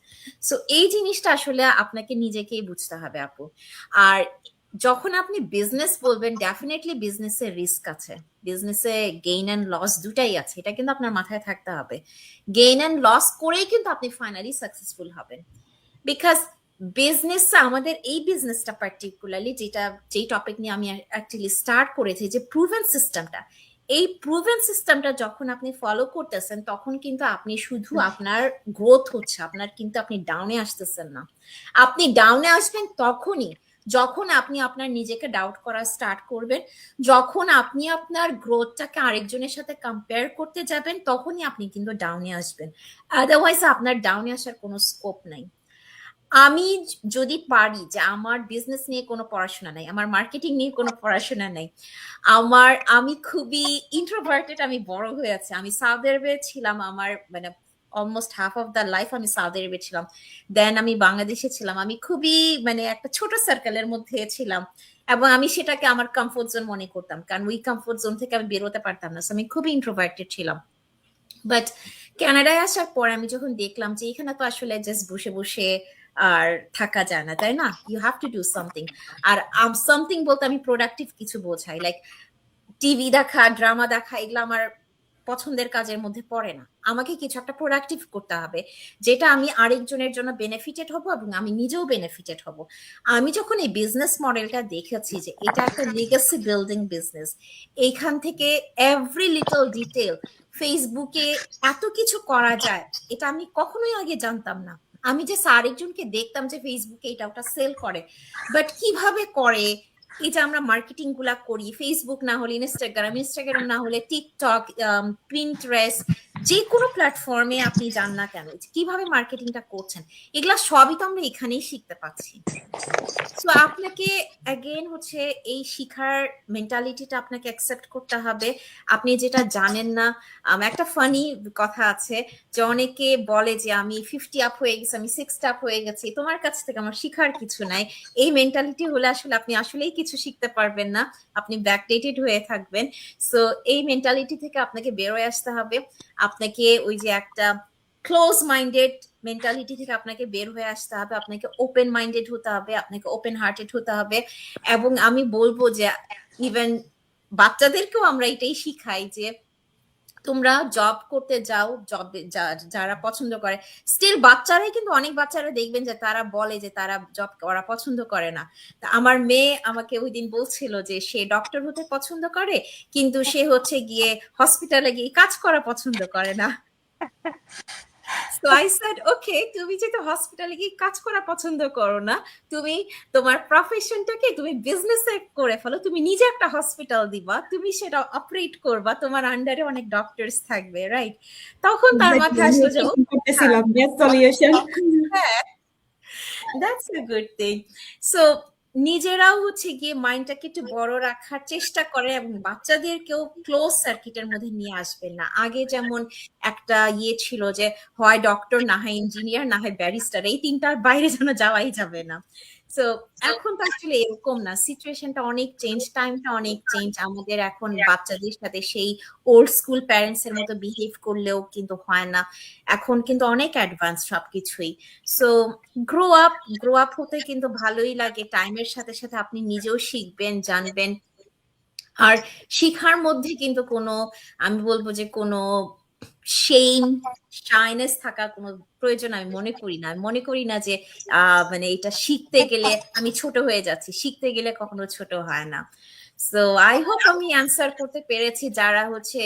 সো এই জিনিসটা আসলে আপনাকে নিজেকেই বুঝতে হবে আপু। আর যখন আপনি বিজনেস বলবেন, ডেফিনেটলি বিজনেসে রিস্ক আছে, বিজনেসে গেইন এন্ড লস দুটাই আছে, এটা কিন্তু আপনার মাথায় থাকতে হবে। গেইন এন্ড লস করেই কিন্তু আপনি ফাইনালি সাকসেসফুল হবেন। বিকজ বিজনেস, আমাদের এই বিজনেসটা পার্টিকুলারলি যেই টপিক নিয়ে আমি অ্যাকচুয়ালি স্টার্ট করেছি, যে প্রুভেন সিস্টেমটা, এই প্রুভেন সিস্টেমটা যখন আপনি ফলো করতেছেন তখন কিন্তু আপনি শুধু আপনার গ্রোথ হচ্ছে, আপনার কিন্তু আপনি ডাউনে আসতেছেন না। আপনি ডাউনে আসবেন তখনই যখন আপনি আপনার নিজেকে ডাউট করা স্টার্ট করবেন, যখন আপনি আপনার গ্রোথটাকে আরেকজনের সাথে কম্পেয়ার করতে যাবেন, তখনই আপনি কিন্তু ডাউনে আসবেন। আদারওয়াইজ আপনার ডাউনে আসার কোনো স্কোপ নাই। আমি যদি পারি যে আমার বিজনেস নিয়ে কোনো পড়াশোনা নাই, আমার মার্কেটিং নিয়ে কোনো পড়াশোনা নাই, আমি খুবই ইন্ট্রোভার্টেড, আমি বড় হয়েছে, আমি সৌদি আরবে ছিলাম, আমার মানে almost half of the life আমি সৌদি আরবে ছিলাম, দেন আমি বাংলাদেশে ছিলাম, আমি খুবই মানে একটা ছোট সার্কেলের মধ্যে ছিলাম, এবং আমি সেটাকে আমার কমফোর্ট জোন মনে করতাম, কারণ ওই কমফোর্ট জোন থেকে আমি বেরোতে পারতাম না। আমি খুবই ইন্ট্রোভার্টেড ছিলাম। বাট কানাডায় আসার পর আমি যখন দেখলাম যে এখানে তো আসলে জাস্ট বসে বসে আর থাকা যায় না, তাই না? You have to do something. আর সামথিং বলতে আমি প্রোডাক্টিভ কিছু বোঝাই, লাইক টিভি দেখা, ড্রামা দেখা, এগুলো আমার পছন্দের কাজের মধ্যে পড়ে না। আমাকে কিছু একটা প্রোডাক্টিভ করতে হবে, যেটা আমি আরেকজনের জন্য বেনিফিটেড হব এবং আমি নিজেও বেনিফিটেড হব। আমি যখন এই বিজনেস মডেলটা দেখেছি যে এটা একটা লিগ্যাসি বিল্ডিং বিজনেস, এইখান থেকে এভরি লিটল ডিটেল, ফেসবুকে এত কিছু করা যায়, এটা আমি কখনোই আগে জানতাম না। আমি যে আরেকজনকে দেখতাম যে ফেসবুকে এটা ওটা সেল করে, বাট কিভাবে করে, এই যে আমরা মার্কেটিং গুলা করি, ফেসবুক না হলে ইনস্টাগ্রাম, ইনস্টাগ্রাম না হলে টিকটক, পিন্টারেস্ট, যে কোনো প্ল্যাটফর্মে আপনি যান না কেন, কিভাবে মার্কেটিংটা করছেন, এগুলা সবই তো আমরা এখানেই শিখতে পাচ্ছি। সো আপনাকে অ্যাগেন হচ্ছে এই শিখার মেন্টালিটিটা আপনাকে অ্যাকসেপ্ট করতে হবে। আপনি যেটা জানেন না, একটা ফানি কথা আছে যে অনেকে বলে যে আমি 50 আপ হয়ে গেছি, আমি 60 আপ হয়ে গেছি, তোমার কাছ থেকে আমার শিখার কিছু নাই। এই মেন্টালিটি হলে আসলে আপনি আসলেই কিছু শিখতে পারবেন না, আপনি ব্যাকডেটেড হয়ে থাকবেন। সো এই মেন্টালিটি থেকে আপনাকে বেরোয় আসতে হবে। আপনাকে ওই যে একটা ক্লোজ মাইন্ডেড মেন্টালিটি থেকে আপনাকে বের হয়ে আসতে হবে, আপনাকে ওপেন মাইন্ডেড হতে হবে, আপনাকে ওপেন হার্টেড হতে হবে। এবং আমি বলবো যে ইভেন বাচ্চাদেরকেও আমরা এটাই শিখাই যে তোমরা জব করতে যাও, জব যারা পছন্দ করে, স্টিল বাচ্চারাই কিন্তু, অনেক বাচ্চারা দেখবেন যে তারা বলে যে তারা জব করা পছন্দ করে না। তা আমার মেয়ে আমাকে ওই দিন বলছিল যে সে ডক্টর হতে পছন্দ করে, কিন্তু সে হচ্ছে গিয়ে হসপিটালে গিয়ে কাজ করা পছন্দ করে না। So I said, okay, তুমি যেহেতু হসপিটালে গিয়ে কাজ করা পছন্দ করো না, তুমি তোমার প্রফেশনটাকে তুমি বিজনেসে করে ফেলো, তুমি নিজে একটা হসপিটাল দিবা, তুমি সেটা অপারেট করবা, তোমার আন্ডারে অনেক ডক্টরস থাকবে, রাইট? তখন তার মাথায় আসলো যে করতেছিলাম বেস্ট সলিউশন। হ্যাঁ, that's a good thing. So নিজেরাও হচ্ছে গিয়ে মাইন্ডটাকে একটু বড় রাখার চেষ্টা করে এবং বাচ্চাদেরকেও ক্লোজ সার্কিটের মধ্যে নিয়ে আসবেন না। আগে যেমন একটা ছিল যে হয় ডক্টর, না হয় ইঞ্জিনিয়ার, না হয় ব্যারিস্টার, এই তিনটার বাইরে যেন যাওয়াই যাবে না। সো এখন তো আসলে এরকম না, সিচুয়েশনটা অনেক চেঞ্জ, টাইমটা অনেক চেঞ্জ। আমাদের এখন বাচ্চাদের সাথে সেই ওল্ড স্কুল প্যারেন্টস এর মতো বিহেভ করলেও কিন্তু হয় না, এখন কিন্তু অনেক অ্যাডভান্স সবকিছুই। সো গ্রো আপ হতে কিন্তু ভালোই লাগে, টাইমের সাথে সাথে আপনি নিজেও শিখবেন, জানবেন। আর শিখার মধ্যে কিন্তু কোনো, আমি বলবো যে কোনো শেম, শাইনেস থাকার কোনো প্রয়োজন আমি মনে করি না। আমি মনে করি না যে মানে এটা শিখতে গেলে আমি ছোট হয়ে যাচ্ছি, শিখতে গেলে কখনো ছোট হয় না। সো আই হোপ আমি অ্যান্সার করতে পেরেছি। যারা হচ্ছে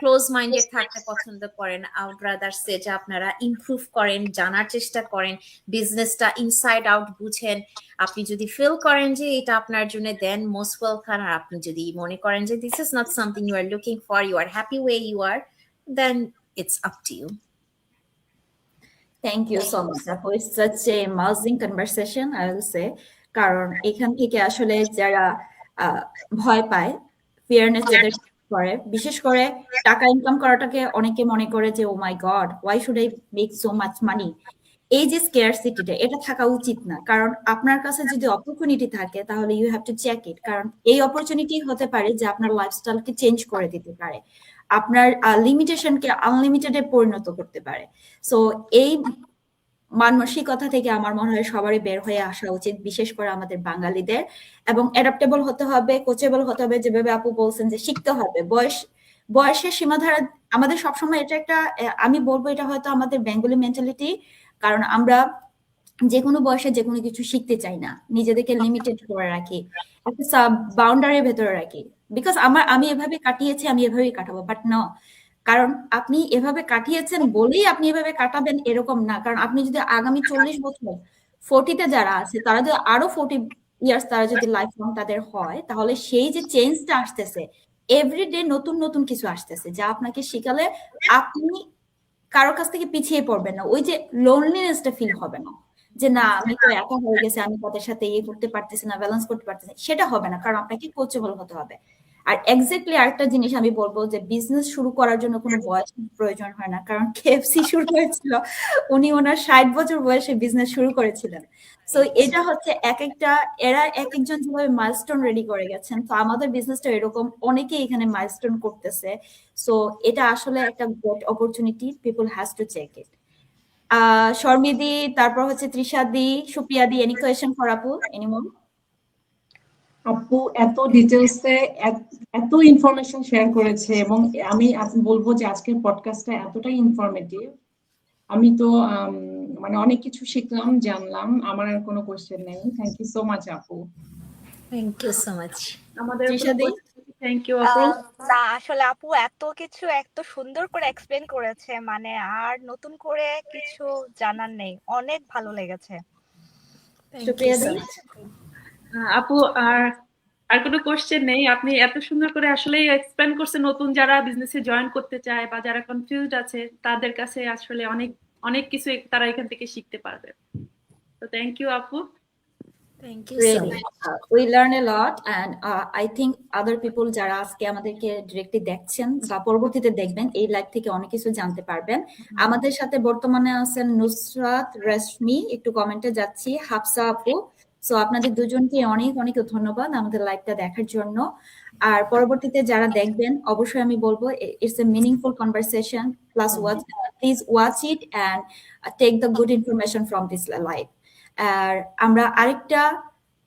ক্লোজ মাইন্ডেড থাকতে পছন্দ করেন, আউট রাদার সে যে আপনারা ইমপ্রুভ করেন, জানার চেষ্টা করেন, বিজনেসটা ইনসাইড আউট বুঝেন। আপনি যদি ফিল করেন যে এটা আপনার জন্য, দেন মোস্ট ওয়েলকাম। আর আপনি যদি মনে করেন যে this is not something you are looking for, you are happy way you are, then it's up to you. Thank you so much, Apu. It's such a amazing conversation, I will say. কারণ এখান থেকে আসলে যারা ভয় পায়, ফিয়ারনেস যাদের করে, বিশেষ করে টাকা ইনকাম করাটাকে অনেকে মনে করে যে oh my God, why should I make so much money. এই যে স্কেয়ারসিটিটা, এটা থাকা উচিত না। কারণ আপনার কাছে যদি অপরচুনিটি থাকে তাহলে you have to check it. কারণ এই অপরচুনিটি হতে পারে যে আপনার লাইফস্টাইলকে চেঞ্জ করে দিতে পারে, আপনার লিমিটেশনকে আনলিমিটেডে পরিণত করতে পারে। সো এই মানসিকতা থেকে আমার মনে হয় সবারই বের হয়ে আসা উচিত, বিশেষ করে আমাদের বাঙালিদের। এবং অ্যাডাপ্টেবল হতে হবে, কোচেবল হতে হবে, যেভাবে আপু বলছেন যে শিখতে হবে। বয়সের সীমাধারা আমাদের সবসময় এটা একটা, আমি বলবো এটা হয়তো আমাদের বেঙ্গলি মেন্টালিটি, কারণ আমরা যে কোনো বয়সে যে কোনো কিছু শিখতে চাই না, নিজেদেরকে লিমিটেড করে রাখি, একটা বাউন্ডারির ভেতরে রাখি। বিকজ আমি এভাবে কাটিয়েছি, আমি এভাবেই কাটাবো, বাট না, কারণ আপনি এভাবে কাটিয়েছেন বলেই আপনি এভাবে কাটাবেন এরকম না। কারণ আপনি যদি আগামী 40 বছর 40তে যারা আছে তারা যদি আরো 40 ইয়ার্স তারা যদি লাইফ লং তাদের হয়, তাহলে সেই যে চেঞ্জটা আসতেছে, এভরিডে নতুন নতুন কিছু আসতেছে যা আপনাকে শিখালে আপনি কারোর কাছ থেকে পিছিয়ে পড়বেন না, ওই যে লোনলিনেসটা ফিল হবে না যে না আমি তো একা হয়ে গেছে, আমি তাদের সাথে ইয়ে করতে পারতেছি না, ব্যালেন্স করতে পারতেছি না, সেটা হবে না। কারণ আপনাকে কোচেবল হতে হবে। আর এক্স্যাক্টলি আরেকটা জিনিস আমি বলবো যে বিজনেস শুরু করার জন্য কোনো বয়সের প্রয়োজন হয় না। কারণ কেএফসি শুরু হয়েছিল, উনি ওনার 60 বছর বয়সে বিজনেস শুরু করেছিলেন। সো এটা হচ্ছে এরা এক একজন যেভাবে মাইলস্টোন রেডি করে গেছেন, তো আমাদের বিজনেসটা এরকম অনেকেই এখানে মাইলস্টোন করতেছে। সো এটা আসলে একটা great opportunity, people has to check it. শর্মিদি, তারপর হচ্ছে তৃষাদি, সুপ্রিয়াদি, এনি কোয়েশ্চেন ফর আপু, এনিমোর? আপু এত ডিটেলসে এত ইনফরমেশন শেয়ার করেছে, এবং আমি বলবো যে আজকের পডকাস্টটা এতটাই ইনফরমেটিভ। আমি তো মানে অনেক কিছু শিখলাম, জানলাম। আমার আর কোনো কোশ্চেন নেই। থ্যাংক ইউ সো মাচ আপু। Thank you so much. আমাদের তৃষাদি? থ্যাংক ইউ আপু। না আসলে আপু এত কিছু এত সুন্দর করে এক্সপ্লেন করেছে, মানে আর নতুন করে কিছু জানার নেই, অনেক ভালো লেগেছে। থ্যাংক ইউ সুপ্রিয়াদি? So much. আপু আর কোনো কোশ্চেন নেই। আপনি এত সুন্দর করে আসলে এক্সপ্লেন করছেন, নতুন যারা বিজনেসে জয়েন করতে চায় বা যারা কনফিউজড আছে তাদের কাছে আসলে অনেক অনেক কিছু তারা এখান থেকে শিখতে পারবে। তো থ্যাংক ইউ আপু। Thank you so Really, much. we learn a lot, and I think other people যারা আজকে আমাদেরকে ডিরেক্টলি দেখছেন বা পরবর্তীতে দেখবেন, এই লাইভ থেকে অনেক কিছু জানতে পারবেন। আমাদের সাথে বর্তমানে আছেন নুসরাত, রেশমি, একটু কমেন্টে যাচ্ছি, হাফসা আপু। সো আপনাদের দুজনকে অনেক অনেক ধন্যবাদ আমাদের লাইভটা দেখার জন্য। আর পরবর্তীতে যারা দেখবেন, অবশ্যই আমি বলবো it's a meaningful conversation, plus please watch it and take the good information from this live. আর আমরা আরেকটা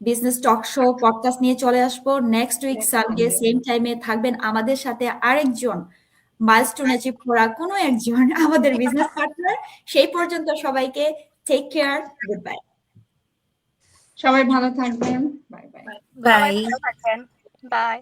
বিজনেস টক শো পডকাস্ট নিয়ে চলে আসবো নেক্সট উইক সানডে সেম টাইমে। থাকবেন আমাদের সাথে আরেকজন মাইলস্টোন অ্যাচিভ করা কোনো একজন আমাদের বিজনেস পার্টনার। সেই পর্যন্ত সবাইকে টেক কেয়ার, গুড বাই। সবাই ভালো থাকবেন। Bye bye. বাই। সবাই ভালো থাকবেন, বাই।